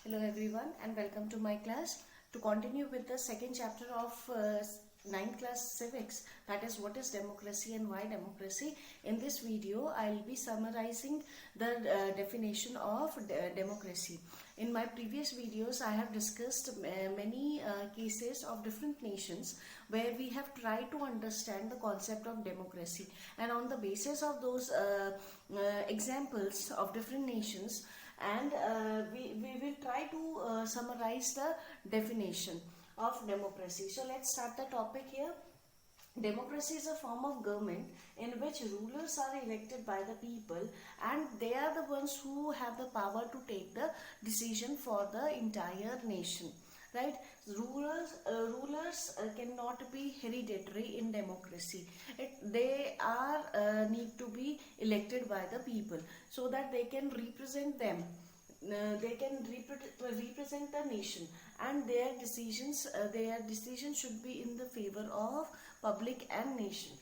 Hello everyone and welcome to my class. To continue with the second chapter of 9th class civics, that is what is democracy and why democracy. In this video I'll be summarizing the definition of democracy. In my previous videos I have discussed many cases of different nations where we have tried to understand the concept of democracy, and on the basis of those examples of different nations, and we will try to summarize the definition of democracy. So let's start the topic here. Democracy is a form of government in which rulers are elected by the people, and they are the ones who have the power to take the decision for the entire nation. Right? Rulers cannot be hereditary in democracy. They are need to be elected by the people so that they can represent them. They can represent the nation, and their decisions should be in the favor of public and nation.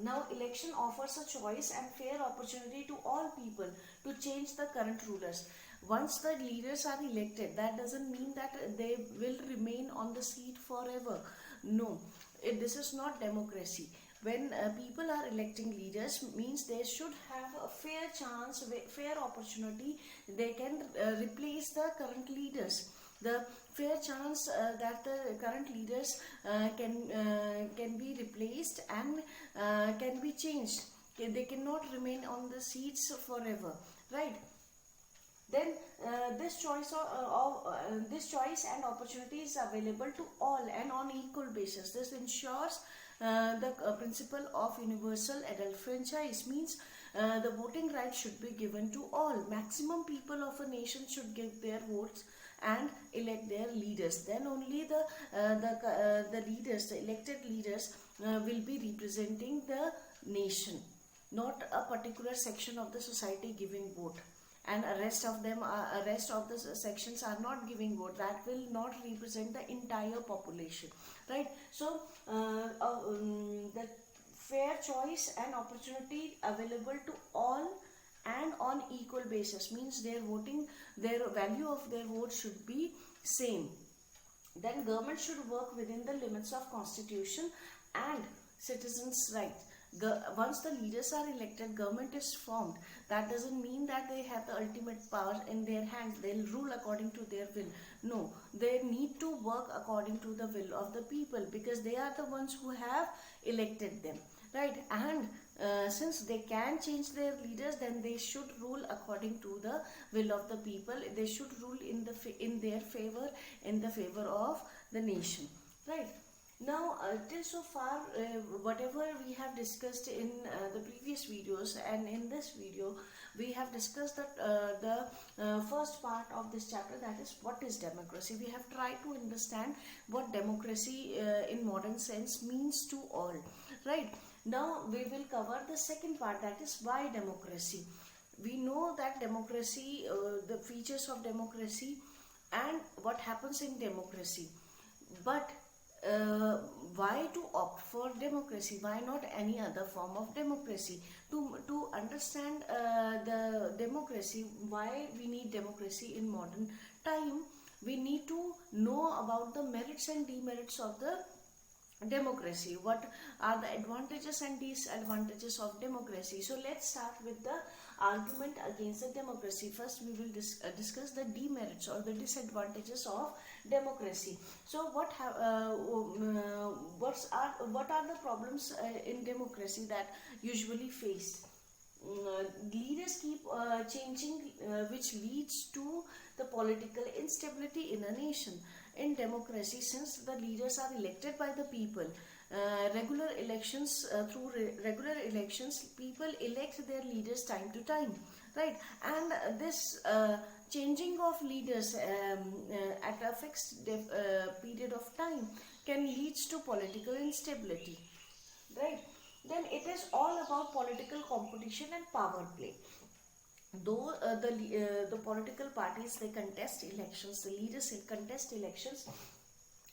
Now, election offers a choice and fair opportunity to all people to change the current rulers. Once the leaders are elected, that doesn't mean that they will remain on the seat forever. No, this is not democracy. When people are electing leaders, means they should have a fair chance, fair opportunity. They can replace the current leaders. The fair chance that the current leaders can be replaced and can be changed. They cannot remain on the seats forever, right? Then this choice and opportunity is available to all and on equal basis. This ensures the principle of universal adult franchise, means the voting right should be given to all. Maximum people of a nation should give their votes and elect their leaders. Then only the leaders, the elected leaders, will be representing the nation, not a particular section of the society giving vote, and rest of the sections are not giving vote. That will not represent the entire population, right? So the fair choice and opportunity available to all and on equal basis, means their value of their vote should be same. Then government should work within the limits of constitution and citizens' rights. Once the leaders are elected, government is formed. That doesn't mean that they have the ultimate power in their hands. They'll rule according to their will. No, they need to work according to the will of the people, because they are the ones who have elected them, right? And since they can change their leaders, then they should rule according to the will of the people. They should rule in their favor, in the favor of the nation, right? Now, till so far, whatever we have discussed in the previous videos and in this video, we have discussed that the first part of this chapter, that is what is democracy. We have tried to understand what democracy in modern sense means to all, right? Now, we will cover the second part, that is why democracy. We know that democracy, the features of democracy and what happens in democracy, but why to opt for democracy? Why not any other form of democracy? To understand the democracy, why we need democracy in modern time, we need to know about the merits and demerits of the democracy. What are the advantages and disadvantages of democracy? So let's start with the argument against the democracy. First we will discuss the demerits or the disadvantages of democracy. So what are the problems in democracy that usually faced? Leaders keep changing, which leads to the political instability in a nation. In democracy, since the leaders are elected by the people, regular elections, people elect their leaders time to time, right? And this changing of leaders at a fixed period of time can lead to political instability, right? Then it is all about political competition and power play. Though the political parties, they contest elections, the leaders contest elections,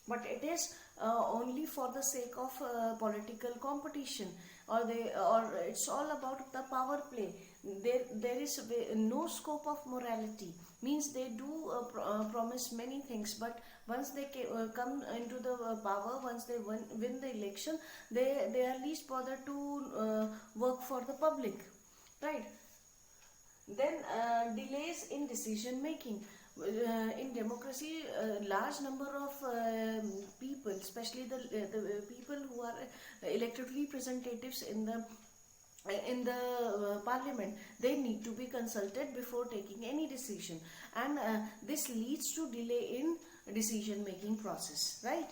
but it is only for the sake of political competition, or it's all about the power play. there is no scope of morality. Means they do promise many things, but once they come into the power, once they win the election, they are least bothered to work for the public, right? Then delays in decision making. In democracy, a large number of people, especially the people who are elected representatives in the parliament, they need to be consulted before taking any decision, and this leads to delay in decision making process, right?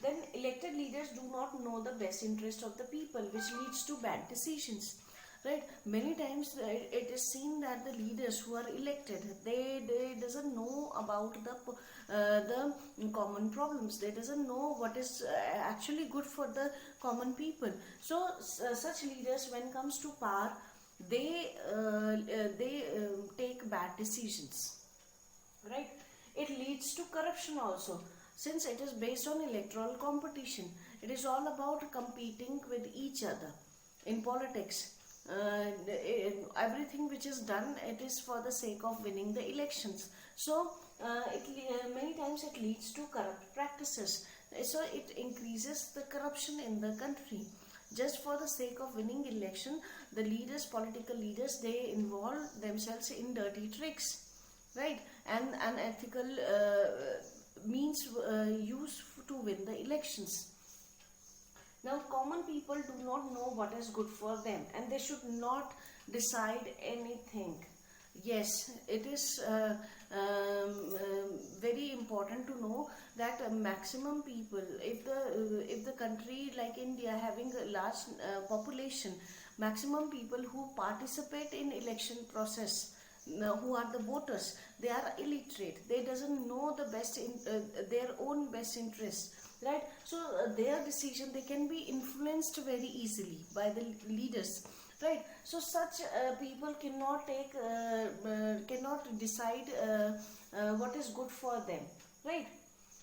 Then elected leaders do not know the best interest of the people, which leads to bad decisions, right? Many times it is seen that the leaders who are elected, they doesn't know about the common problems. They doesn't know what is actually good for the common people. So such leaders, when comes to power, they take bad decisions, right? It leads to corruption also, since it is based on electoral competition. It is all about competing with each other. In politics, everything which is done, it is for the sake of winning the elections. So many times it leads to corrupt practices. So it increases the corruption in the country. Just for the sake of winning election, the leaders, political leaders, they involve themselves in dirty tricks, right? And unethical means used to win the elections. Now, common people do not know what is good for them, and they should not decide anything. Yes, it is very important to know that maximum people, if the country like India having a large population, maximum people who participate in election process, who are the voters, they are illiterate. They doesn't know the best in their own best interest, right? So their decision, they can be influenced very easily by the leaders, right? So such people cannot cannot decide what is good for them, right?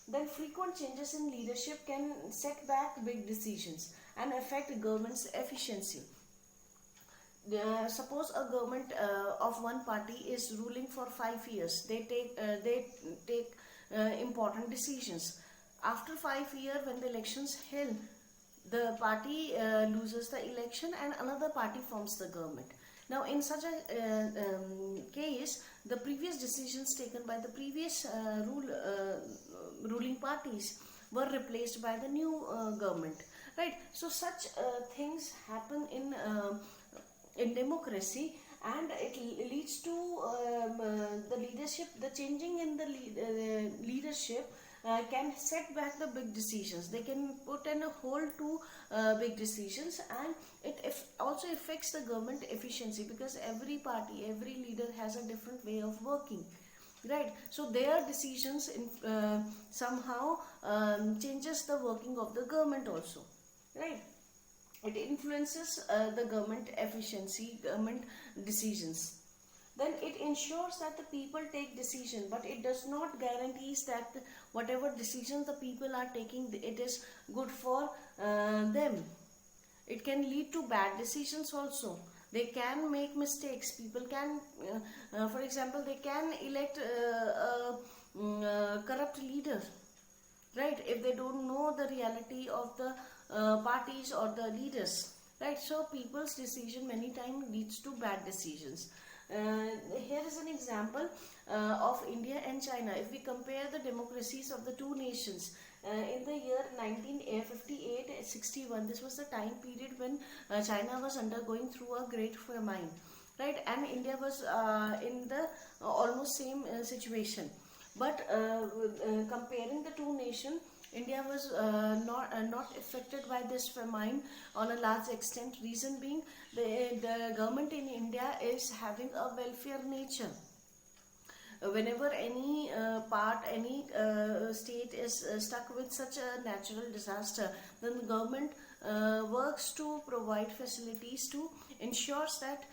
Then frequent changes in leadership can set back big decisions and affect government's efficiency. Suppose a government of one party is ruling for 5 years. They take important decisions. After 5 years, when the elections held, the party loses the election and another party forms the government. Now, in such a case, the previous decisions taken by the previous ruling parties were replaced by the new government, right? So such things happen in democracy, and it leads to the leadership. The changing in the leadership can set back the big decisions. They can put in a hold to big decisions, and it also affects the government efficiency, because every party, every leader has a different way of working, right? So their decisions somehow changes the working of the government also, right? It influences the government efficiency, government decisions. Then it ensures that the people take decision, but it does not guarantees that whatever decisions the people are taking, it is good for them. It can lead to bad decisions also. They can make mistakes. People can, for example, they can elect a corrupt leader, right? If they don't know the reality of the parties or the leaders, right? So people's decision many times leads to bad decisions. Here is an example of India and China. If we compare the democracies of the two nations, in the year 1958-61, this was the time period when China was undergoing through a great famine, right? And India was in the almost same situation. But comparing the two nations, India was not affected by this famine on a large extent. Reason being, the government in India is having a welfare nature. Whenever any any state is stuck with such a natural disaster, then the government works to provide facilities to ensures that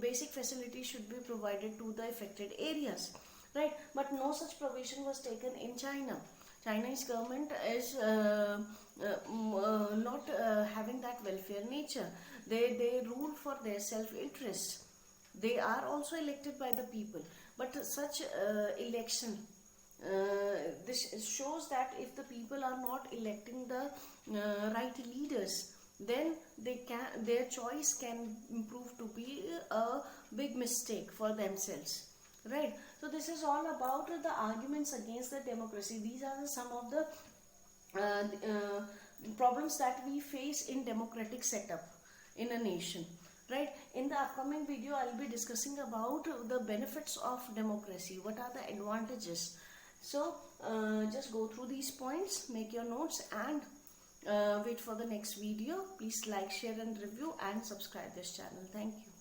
basic facilities should be provided to the affected areas, right? But no such provision was taken in China. Chinese government is not having that welfare nature. They rule for their self-interest. They are also elected by the people, but such election, this shows that if the people are not electing the right leaders, then their choice can prove to be a big mistake for themselves, right? So this is all about the arguments against the democracy. These are some of the problems that we face in democratic setup in a nation, right? In the upcoming video I'll be discussing about the benefits of democracy, what are the advantages. So just go through these points, make your notes, and wait for the next video. Please like, share and review and subscribe this channel. Thank you.